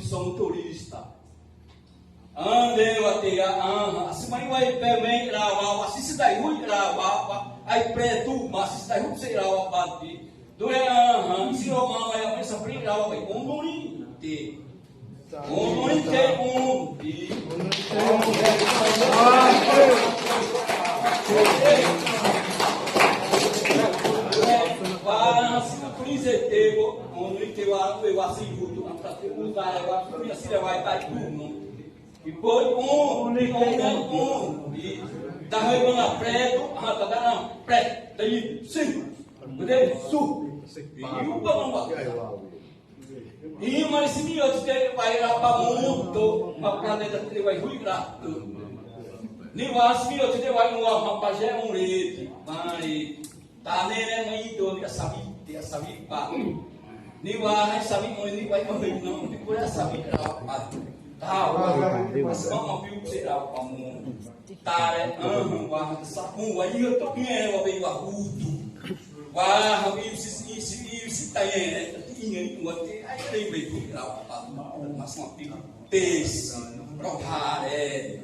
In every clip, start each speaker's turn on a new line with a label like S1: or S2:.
S1: Profissão motorista. Ande watea asimai wai peme rawa asisi dai hui rawa ai preto mas dai hui sei rawa bati dure siro mama ya pensa pri rawa wai omoni te e depois da reunião preto, preto, daí sim, daí sul, e o balão e mas se me outro vai lá para muito, uma planeta que vai ruir grato, nem mais se me outro vai no para já rede, mas tá nele mãe do que sabe pá, nem vai sabe nem vai morrer não, depois sabe grato. Tahu, semua mahu serap kamu. Tarik, wah, sapu, wah, ia tu punya, wah, wah, hutu, wah, habis si tanya, ingin buat ayat yang baik, mas mahu tes, rohare,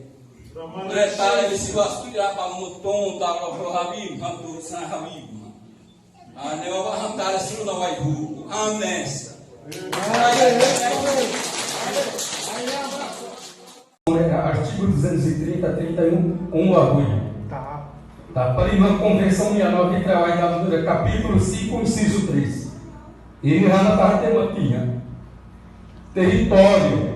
S1: tarik di siwas tu ya kamu tong, tarik rohabim, hantu sana habim, ane wah, tarik suruh nawai hu, ames.
S2: Artigo 230, 31, arroio. Tá. Para Convenção 69 que trabalha na Dura, capítulo 5, inciso 3. Ele já na tarde tinha território,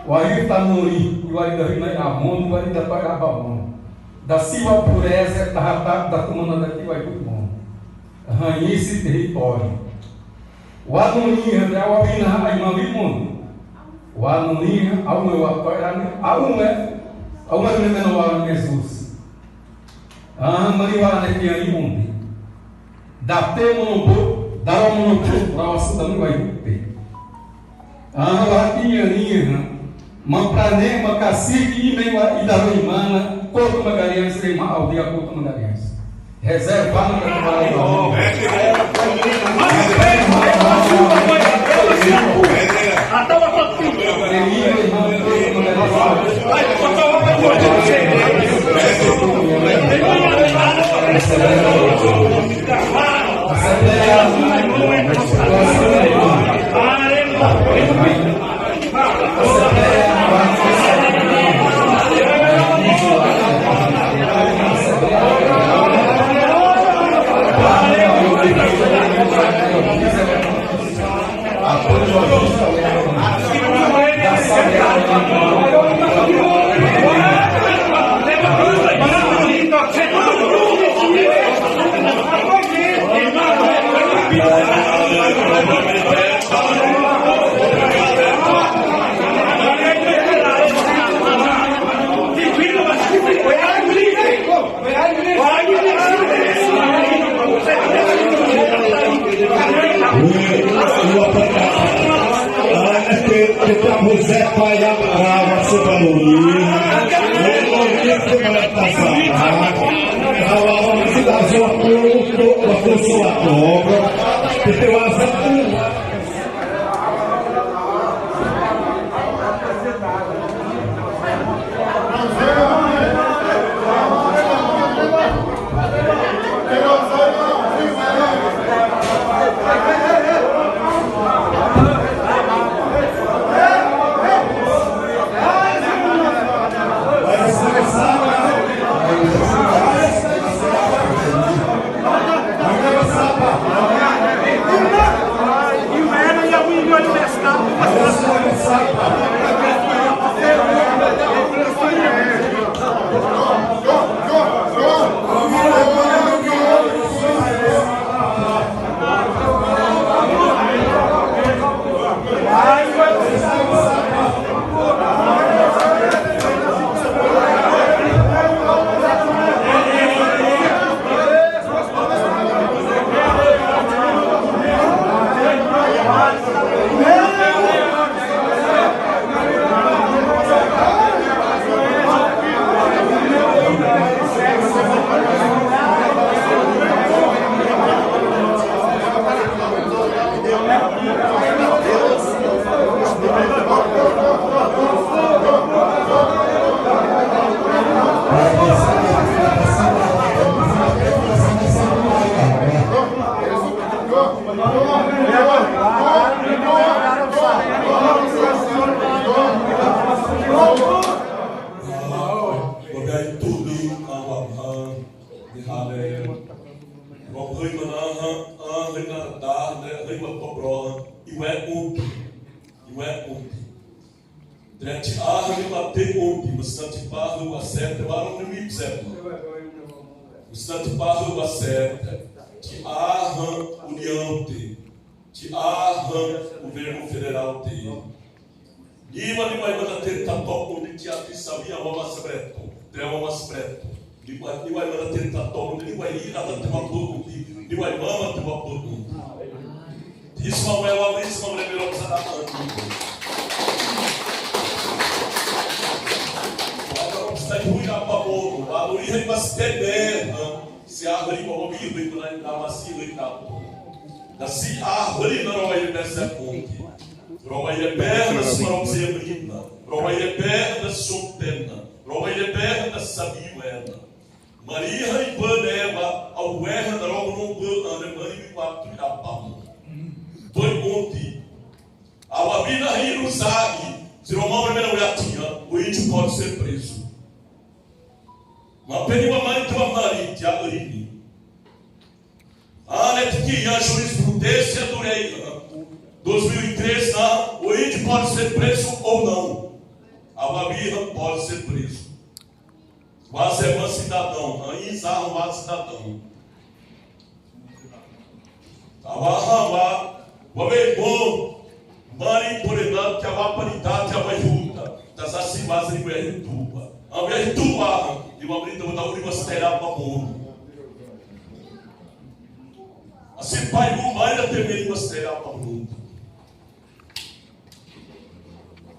S2: o aí está no rio, e o aí da Rina Amon, o aí da Pagabamon. Da Silva Pureza, da comanda daqui vai muito bom. Arranhei esse território. O anuninha é o abina aí mavimundo. O anuninha ao meu apoiar ao meu menor Jesus. Mariwa ne aí mundo. Da temo da o para o cidadão vai ter. Latinha linha, mamprane, macacique e meio e da imana, corto magariense e uma aldeia corto magariense. Reservado para trabalhar.
S3: Kalau sudah suatu untuk sesuatu, dewasa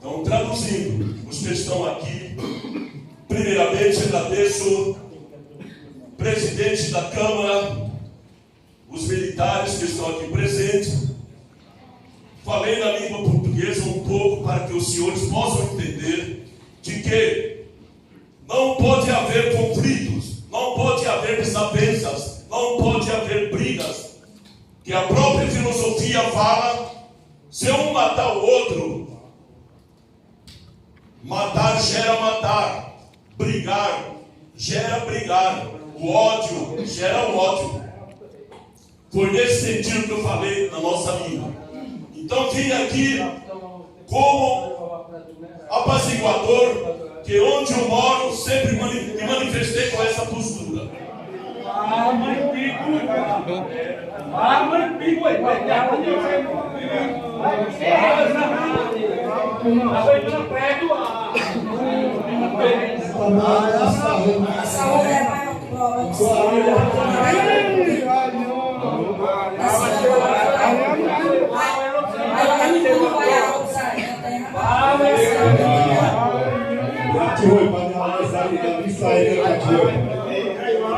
S4: Então, traduzindo, os que estão aqui, primeiramente agradeço o presidente da Câmara, os militares que estão aqui presentes. Falei na língua portuguesa um pouco para que os senhores possam entender de que não pode haver conflitos, não pode haver desavenças, não pode haver brigas, que a própria filosofia fala, se um matar o outro, matar gera matar, brigar gera brigar, o ódio gera o ódio. Foi nesse sentido que eu falei na nossa língua. Então vim aqui como apaziguador, que onde eu moro sempre me manifestei com essa postura.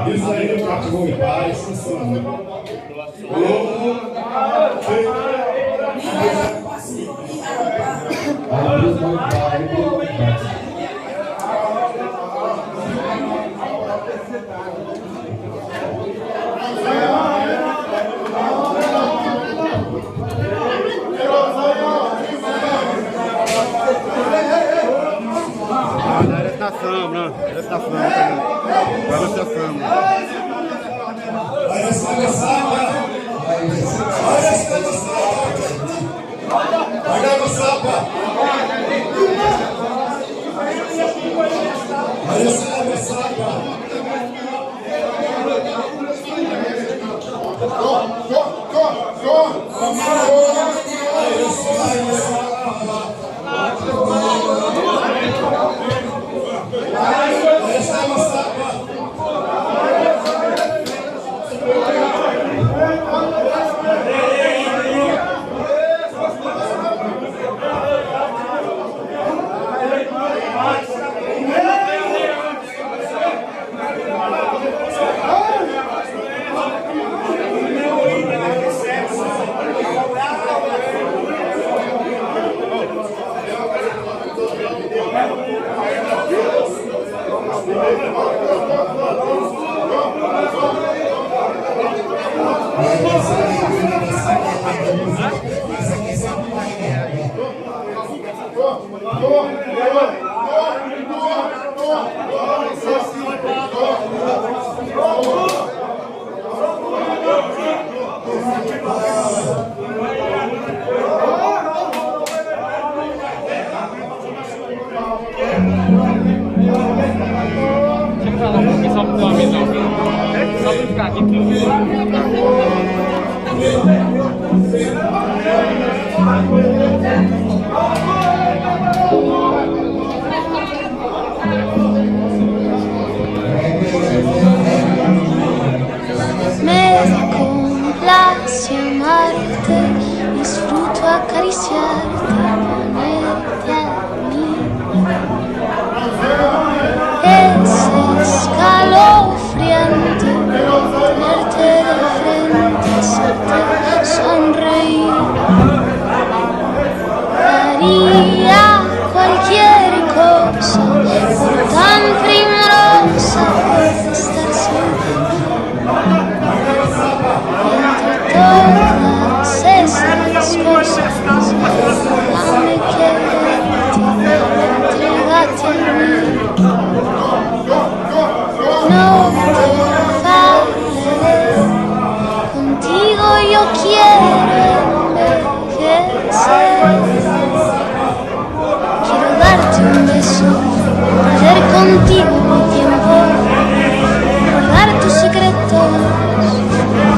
S3: e saíram cativo em paz, sanando.
S5: Me complace amarte, disfruto acariciarte, ponerte a mí. Es escalofriante tenerte de frente, hacerte sonreír. Daría cualquier cosa por tan primorosa, por estar siempre. Todas estas cosas, dame quererte, entrégate a mí. No te fallaré, contigo yo quiero envejecer. Quiero darte un beso, perder contigo mi tiempo, guardar tus secretos,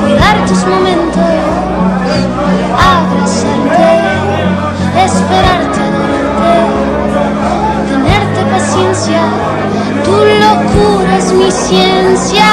S5: cuidar tus momentos, abrazarte, esperarte, adorarte, tenerte paciencia, tu locura es mi ciencia.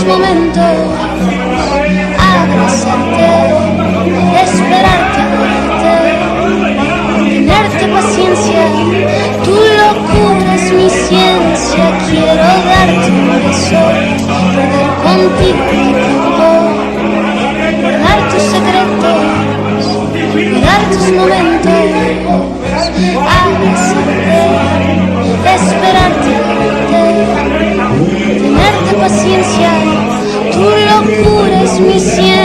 S5: Momentos, abrazarte, esperarte, tenerte paciencia. Tu locura es mi ciencia.